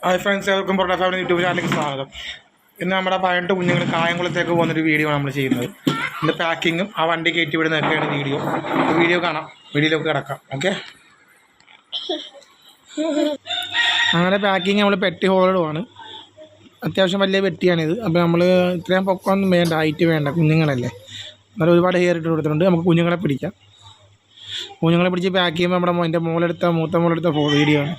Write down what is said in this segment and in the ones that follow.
Hi friends, welcome parotta family YouTube ചാനലിലേക്ക് സ്വാഗതം. ഇന്ന് നമ്മുടെ 18 കുഞ്ഞുങ്ങൾ കായംകുളത്തേക്ക് പോകുന്നൊരു വീഡിയോ ആണ് നമ്മൾ ചെയ്യുന്നത്. ഇതിൻ്റെ പാക്കിങ്ങും ആ വണ്ടി കയറ്റി വിടുന്നതൊക്കെയാണ് വീഡിയോ കാണാം. വീഡിയോയിലേക്ക് കിടക്കാം. ഓക്കെ, അങ്ങനെ പാക്കിങ് നമ്മൾ പെട്ടി ഹോളിടുവാണ്. അത്യാവശ്യം വലിയ പെട്ടിയാണിത്. അപ്പോൾ നമ്മൾ ഇത്രയും പൊക്കമൊന്നും വേണ്ട, ഹൈറ്റ് വേണ്ട, കുഞ്ഞുങ്ങളല്ലേ. എന്നാലും ഒരുപാട് ഹെയർ ഇട്ട് കൊടുത്തിട്ടുണ്ട്. നമുക്ക് കുഞ്ഞുങ്ങളെ പിടിക്കാം. കുഞ്ഞുങ്ങളെ പിടിച്ച് പാക്ക് ചെയ്യുമ്പോൾ നമ്മുടെ എൻ്റെ മൂത്ത മോളെടുത്ത വീഡിയോ ആണ്.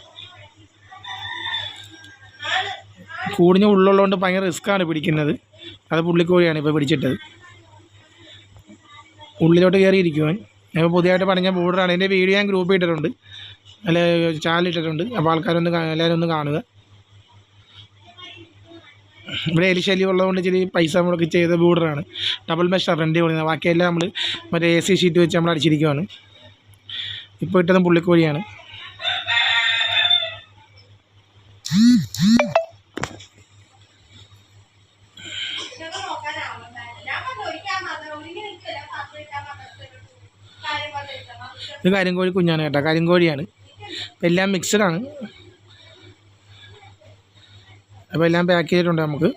കൂടിഞ്ഞ ഉള്ളുള്ളതുകൊണ്ട് ഭയങ്കര റിസ്ക്കാണ് പിടിക്കുന്നത്. അത് പുള്ളിക്കോഴിയാണ് ഇപ്പോൾ പിടിച്ചിട്ടത്. ഉള്ളിലോട്ട് കയറിയിരിക്കുവാൻ. ഇപ്പോൾ പുതിയതായിട്ട് പണിഞ്ഞ ബോർഡറാണ്. ഇതിൻ്റെ വീഡിയോ ഞാൻ ഗ്രൂപ്പ് ഇട്ടിട്ടുണ്ട്, അല്ല ചാനലിട്ടിട്ടുണ്ട്. അപ്പോൾ എല്ലാവരും ഒന്ന് കാണുക. ഇവിടെ എലിശല്യം ഉള്ളതുകൊണ്ട് ഇച്ചിരി പൈസ മുടക്കി ചെയ്ത ബോർഡറാണ്. ഡബിൾ മെഷർ റെൻ്റ് കൊടുക്കുന്നത്. ബാക്കിയെല്ലാം നമ്മൾ മറ്റേ AC ഷീറ്റ് വെച്ച് നമ്മൾ അടിച്ചിരിക്കുവാണ്. ഇപ്പോൾ ഇട്ടതും പുള്ളിക്കോഴിയാണ്. ഇത് കരിങ്കോഴി കുഞ്ഞാണ് കേട്ടോ, കരിങ്കോഴിയാണ്. അപ്പം എല്ലാം മിക്സഡാണ്. അപ്പോൾ എല്ലാം പാക്ക് ചെയ്തിട്ടുണ്ട് നമുക്ക്.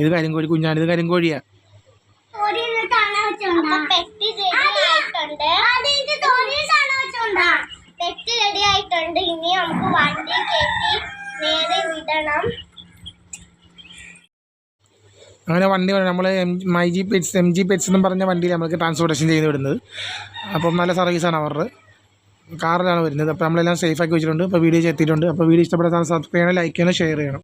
ഇത് കരിങ്കോഴി കുഞ്ഞാണ്, ഇത് കരിങ്കോഴിയാണ്. അങ്ങനെ വണ്ടി നമ്മൾ MG പെറ്റ്സ് എന്നും പറഞ്ഞ വണ്ടിയിൽ നമുക്ക് ട്രാൻസ്പോർട്ടേഷൻ ചെയ്ത് വിടുന്നത്. അപ്പം നല്ല സർവീസാണ് അവരുടെ. കാറിലാണ് വരുന്നത്. അപ്പോൾ നമ്മളെല്ലാം സേഫാക്കി വെച്ചിട്ടുണ്ട്. അപ്പോൾ വീഡിയോ എത്തിയിട്ടുണ്ട്. അപ്പോൾ വീഡിയോ ഇഷ്ടപ്പെട്ടാൽ സബ്സ്ക്രൈബ് ചെയ്യണം, ലൈക്ക് ചെയ്യണം, ഷെയർ ചെയ്യണം.